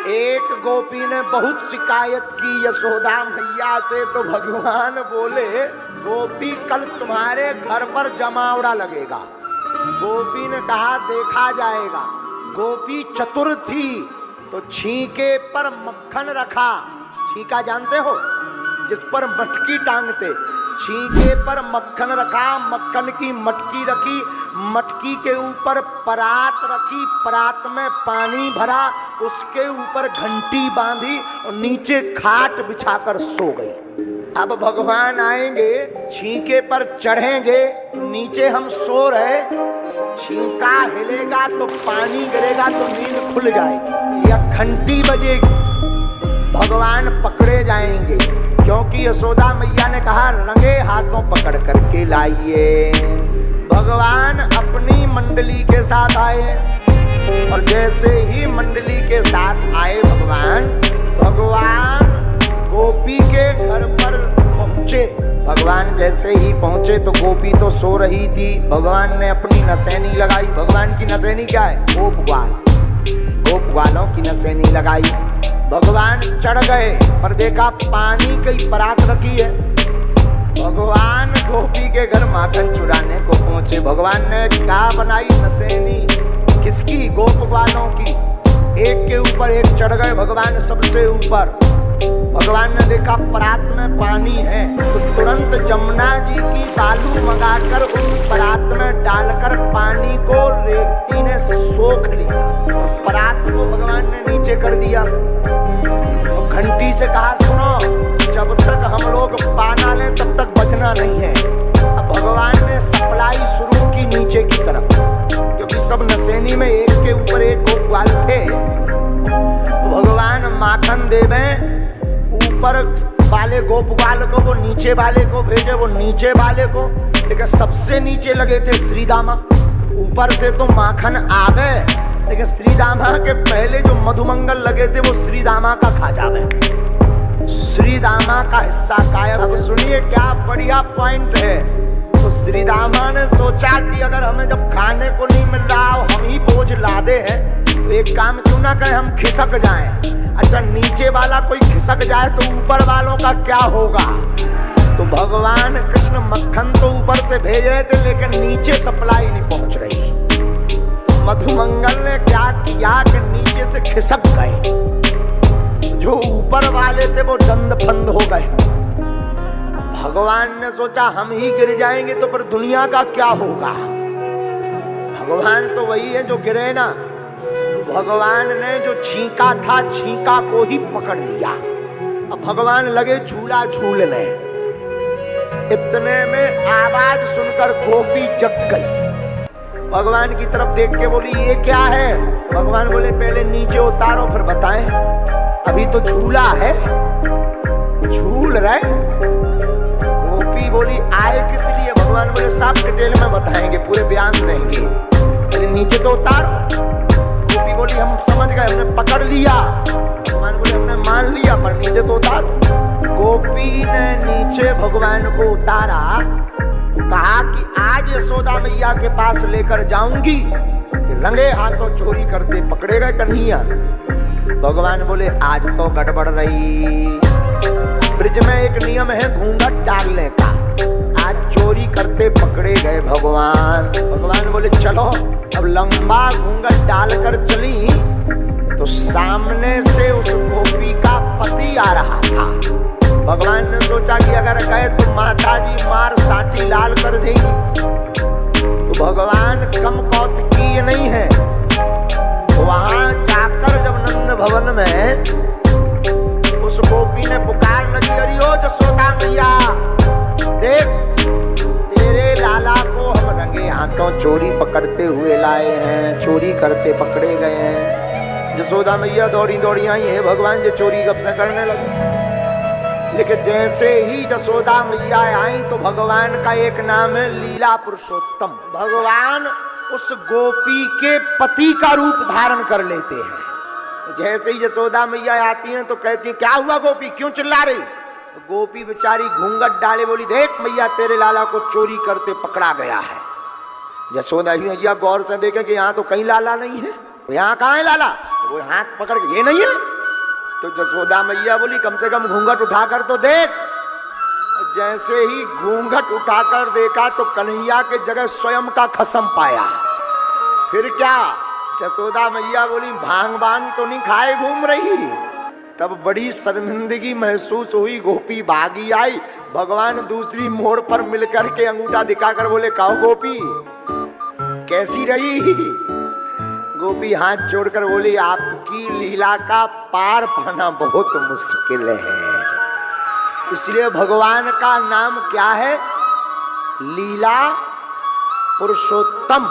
एक गोपी ने बहुत शिकायत की यशोदा मैया से, तो भगवान बोले गोपी कल तुम्हारे घर पर जमावड़ा लगेगा। गोपी ने कहा देखा जाएगा। गोपी चतुर थी तो छींके पर मक्खन रखा। छींका जानते हो, जिस पर मटकी टांगते, छींके पर मक्खन रखा, मक्खन की मटकी रखी, मटकी के ऊपर परात रखी, परात में पानी भरा, उसके ऊपर घंटी बांधी और नीचे खाट बिछाकर सो गई। अब भगवान आएंगे, छींके पर चढ़ेंगे, नीचे हम सो रहे, छींका हिलेगा तो पानी गिरेगा तो नींद खुल जाएगी, या घंटी बजेगी, भगवान पकड़े जाएंगे। क्योंकि यशोदा मैया ने कहा रंगे हाथों पकड़ करके लाइए। भगवान अपनी मंडली के साथ आए और जैसे ही मंडली के साथ आए भगवान गोपी के घर पर पहुंचे। भगवान जैसे ही पहुंचे तो गोपी तो सो रही थी। भगवान ने अपनी नसैनी लगाई। भगवान की नसैनी क्या है? गोप ग्वालों की नसैनी लगाई। भगवान चढ़ गए पर देखा पानी की परात रखी है। भगवान गोपी के घर माखन चुराने को पहुंचे। भगवान ने क्या बनाई नसैनी? किसकी? गोप ग्वालों की। एक के ऊपर एक चढ़ गए भगवान सबसे ऊपर। भगवान ने देखा परात में पानी है तो तुरंत जमुना जी की बालू मंगाकर उस परात में डालकर पानी को रेवती ने सोख लिया और परात को भगवान ने नीचे कर दिया। घंटी से कहा सुनो, जब तक हम लोग पाना लें तब तक बचना नहीं है। अब भगवान ने सप्लाई शुरू की नीचे की तरफ, क्योंकि सब नसैनी में एक के ऊपर एक गोप ग्वाल थे। भगवान माखन देवे, ऊपर वाले गोप ग्वाल को वो नीचे वाले को भेजे, वो नीचे वाले को, लेकिन सबसे नीचे लगे थे श्रीदामा। ऊपर से तो माखन आ गए, लेकिन श्रीदामा के पहले जो मधुमंगल लगे थे वो श्रीदामा का खा जावे। श्रीदामा का हिस्सा गायब। अब सुनिए क्या बढ़िया पॉइंट है। तो श्रीदामा ने सोचा कि अगर हमें जब खाने को नहीं मिल रहा, हम ही बोझ लादे हैं, तो एक काम क्यों ना करें, हम खिसक जाएं। अच्छा, नीचे वाला कोई खिसक जाए तो ऊपर वालों का क्या होगा? तो भगवान कृष्ण मक्खन तो ऊपर से भेज रहे थे, लेकिन नीचे सप्लाई नहीं पहुंच रही। तो मधुमंगल ने क्या किया कि नीचे से खिसक गए। जो ऊपर वाले थे वो दंड फंद हो गए। भगवान ने सोचा हम ही गिर जाएंगे तो पर दुनिया का क्या होगा? भगवान तो वही है जो गिरे ना। भगवान ने जो छींका था, छींका को ही पकड़ लिया। अब भगवान लगे झूला झूलने। इतने में आवाज सुनकर गोपी जग गई। भगवान की तरफ देख के बोली ये क्या है? भगवान बोले पहले नीचे उतारो फिर बताएं। अभी तो झूला है, झूल रहे। गोपी बोली आए किस लिए? भगवान बोले साफ डिटेल में बताएंगे, पूरे बयान देंगे, पहले नीचे तो उतारो। गोपी बोली हम समझ गए, हमने पकड़ लिया। भगवान बोले हमने मान लिया, पर नीचे तो उतारो। गोपी ने नीचे भगवान को उतारा। कहा कि आज यशोदा मैया के पास लेकर जाऊंगी कि रंगे हाथों चोरी करते पकड़े गए कन्हैया। भगवान बोले आज तो गड़बड़ रही। ब्रिज में एक नियम है घूंघट डालने का। आज चोरी करते पकड़े गए भगवान। भगवान बोले चलो। अब लंबा घूंघट डालकर चली तो सामने से उस गोपी का पति आ रहा था। भगवान ने सोचा कि अगर गए तो माता जी मार साटी लाल कर देगी। तो भगवान कम कौतुकीय नहीं है। वहां जाकर जब नंद भवन में उस गोपी ने पुकार लगी, अरे ओ यशोदा मैया देख, तेरे लाला को हम रंगे हाथों चोरी पकड़ते हुए लाए हैं, चोरी करते पकड़े गए हैं। यशोदा मैया दौड़ी दौड़ी आई, है भगवान जो चोरी कब से करने लगे। लेकिन जैसे ही यशोदा मैया आई तो भगवान का एक नाम है लीला पुरुषोत्तम। भगवान उस गोपी के पति का रूप धारण कर लेते हैं। जैसे ही यशोदा मैया आती हैं तो कहती हैं क्या हुआ गोपी, क्यों चिल्ला रही? तो गोपी बेचारी घूंघट डाले बोली देख मैया तेरे लाला को चोरी करते पकड़ा गया है। यशोदा मैया गौर से देखे कि यहाँ तो कहीं लाला नहीं है। यहाँ कहाँ है लाला? तो वो हाथ पकड़ के ये नहीं है, तो जसोदा मैया बोली कम से कम घूंघट उठाकर तो देख। जैसे ही घूंघट उठाकर देखा तो कन्हैया के जगह स्वयं का खसम पाया। फिर क्या, जसोदा मैया बोली भांग बांग तो नहीं खाए घूम रही। तब बड़ी शर्मिंदगी महसूस हुई, गोपी भागी आई। भगवान दूसरी मोड़ पर मिलकर के अंगूठा दिखाकर बोले कहो गोपी कैसी रही। गोपी हाथ जोड़कर बोली आपकी लीला का पार पाना बहुत मुश्किल है। इसलिए भगवान का नाम क्या है? लीला पुरुषोत्तम।